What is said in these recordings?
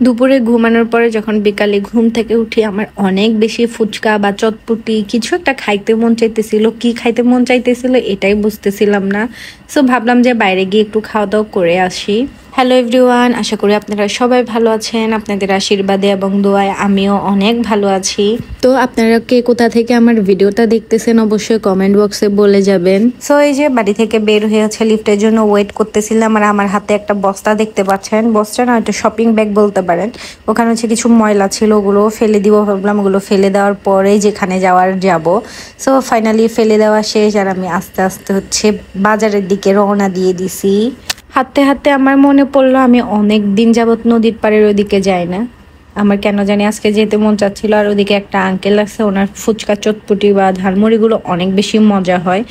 দুপুরে ঘুমানোর পরে যখন বিকালে ঘুম থেকে উঠি আমার অনেক বেশি ফুচকা বা চটপটি কিছু একটা খাইতে মন চাইতেছিল। কি খাইতে মন চাইতেছিল এটাই বুঝতেছিলাম না। সো ভাবলাম যে বাইরে গিয়ে একটু খাওয়া দাওয়া করে আসি। হ্যালো এভরিওয়ান, আশা করি আপনারা সবাই ভালো আছেন। আপনাদের আশীর্বাদে এবং দোয়ায় আমিও অনেক ভালো আছি। তো আপনারা কে কোথা থেকে আমার ভিডিওটা দেখতেছেন অবশ্যই কমেন্ট বক্সে বলে যাবেন। সো এই যে বাড়ি থেকে বের হয়ে হচ্ছে লিফটের জন্য ওয়েট করতেছিলাম, আর আমার হাতে একটা বস্তা দেখতে পাচ্ছেন। বস্তা না, একটা শপিং ব্যাগ বলতে পারেন। ওখানে হচ্ছে কিছু ময়লা ছিল, ওগুলো ফেলে দিব ভাবলাম। ওগুলো ফেলে দেওয়ার পরেই যেখানে যাওয়ার যাব। সো ফাইনালি ফেলে দেওয়া শেষ, আর আমি আস্তে আস্তে হচ্ছে বাজারের দিকে রওনা দিয়ে দিছি। হাঁটতে হাঁটতে আমার মনে পড়লো আমি অনেক দিন যাবত নদীর পাড়ের ওদিকে যাই না। আমার কেন জানি আজকে যেতে মন চাচ্ছিল। আর ওদিকে একটা আঙ্কেল আছে, ওনার ফুচকা চটপটি বা ঝালমুড়িগুলো অনেক বেশি মজা হয়।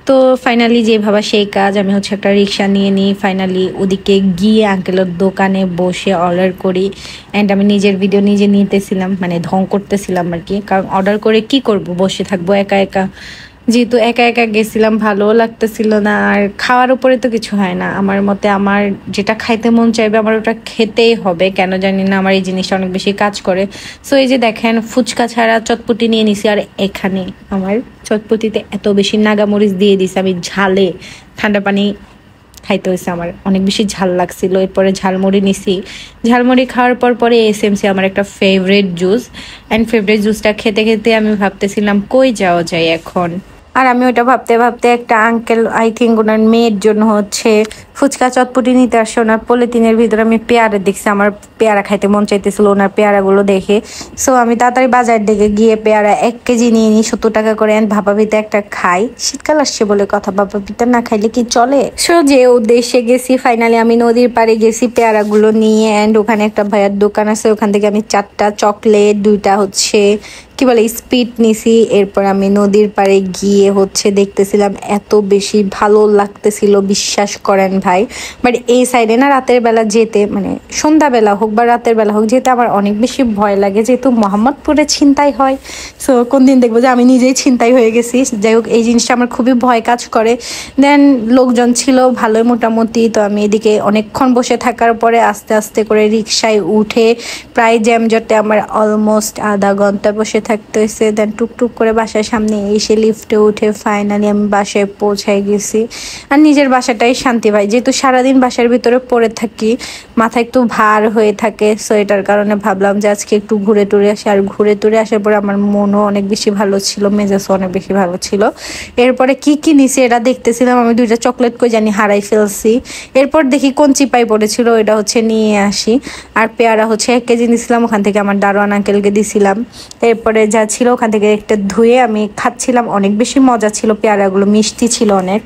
তো ফাইনালি যে ভাবা সেই কাজ, আমি হচ্ছে একটা রিক্সা নিয়ে নিই। ফাইনালি ওদিকে গিয়ে আঙ্কেলের দোকানে বসে অর্ডার করি। অ্যান্ড আমি নিজের ভিডিও নিজে নিতেছিলাম, মানে ঢং করতেছিলাম আর কি। কারণ অর্ডার করে কি করব, বসে থাকবো একা একা। যেহেতু একা একা গেছিলাম, ভালোও লাগতেছিল না। আর খাওয়ার উপরে তো কিছু হয় না আমার মতে। আমার যেটা খাইতে মন চাইবে আমার ওটা খেতেই হবে, কেন জানি না আমার এই জিনিসটা অনেক বেশি কাজ করে। সো এই যে দেখেন, ফুচকা ছাড়া চটপটি নিয়ে নিছি। আর এখানে আমার চটপটিতে এত বেশি নাগামরিচ দিয়ে দিছে, আমি ঝালে ঠান্ডা পানি খাইতে হয়েছে। আমার অনেক বেশি ঝাল লাগছিল। এরপরে ঝালমুড়ি নিছি। ঝালমুড়ি খাওয়ার পরে এসএমসি আমার একটা ফেভারিট জুস। অ্যান্ড ফেভারিট জুসটা খেতে খেতে আমি ভাবতেছিলাম কই যাওয়া যায় এখন। আর আমি ওটা ভাবতে ভাবতে একটা আঙ্কেল, আই থিঙ্ক ওনার মেয়ের জন্য হচ্ছে ফুচকা চটপটি নিতে আসছে। ওনার পলিথিনের ভিতরে আমি পেয়ারা দেখছি, আমার পেয়ারা খাইতে মন চাইতেছিল ওনার পেয়ারাগুলো দেখে। সো আমি তাড়াতাড়ি বাজার দিকে গিয়ে পেয়ারা 1 কেজি নিয়ে নিই 70 টাকা করে। অ্যান্ড ভাপা পিঠা একটা খাই, শীতকাল আসছে বলে কথা, ভাপা পিঠা না খাইলে কি চলে। সো যে উদ্দেশ্যে গেছি, ফাইনালি আমি নদীর পাড়ে গেছি পেয়ারাগুলো নিয়ে। অ্যান্ড ওখানে একটা ভাইয়ার দোকান আছে, ওখান থেকে আমি 4টা চকলেট, 2টা হচ্ছে কি বলে স্পিড নিছি। এরপর আমি নদীর পাড়ে গিয়ে হচ্ছে দেখতেছিলাম, এত বেশি ভালো লাগতেছিল বিশ্বাস করেন ভাই। বাট এই সাইডে না রাতের বেলা যেতে, মানে সন্ধ্যাবেলা হোক বা রাতের বেলা হোক, যেতে আমার অনেক বেশি ভয় লাগে, যেহেতু মোহাম্মদপুরে ছিনতাই হয়। সো কোন দিন দেখবো যে আমি নিজেই ছিনতাই হয়ে গেছি। যাই হোক, এই জিনিসটা আমার খুবই ভয় কাজ করে। দেন লোকজন ছিল ভালোই মোটামুটি। তো আমি এদিকে অনেকক্ষণ বসে থাকার পরে আস্তে আস্তে করে রিক্সায় উঠে প্রায় জ্যামজটে আমার অলমোস্ট আধা ঘন্টা বসে থাকতে হয়েছে। দেন টুকটুক করে বাসার সামনে এসে লিফটে উঠে ফাইনালি আমি বাসায় পৌঁছায় গেছি। আর নিজের বাসাটাই শান্তি পাই, যেহেতু সারাদিন বাসার ভিতরে পড়ে থাকি, মাথা একটু ভার হয়ে থাকে। সো এটার কারণে ভাবলাম যে আজকে একটু ঘুরে টুরে আসি। আর ঘুরে টুরে আসার পরে আমার মনও অনেক বেশি ভালো ছিল, মেজাজও অনেক বেশি ভালো ছিল। এরপরে কি কি নিছি এটা দেখতেছিলাম। আমি 2টা চকলেট কই জানি হারাই ফেলছি। এরপর দেখি কোন চিপাই পড়েছিল, এটা হচ্ছে নিয়ে আসি। আর পেয়ারা হচ্ছে 1 কেজি নিয়েছিলাম, ওখান থেকে আমার দারোয়ান আঙ্কেলকে দিছিলাম। এরপরে যা ছিল ওখান থেকে একটা ধুয়ে আমি খাচ্ছিলাম, অনেক বেশি মজা ছিল। পেয়ারাগুলো মিষ্টি ছিল অনেক।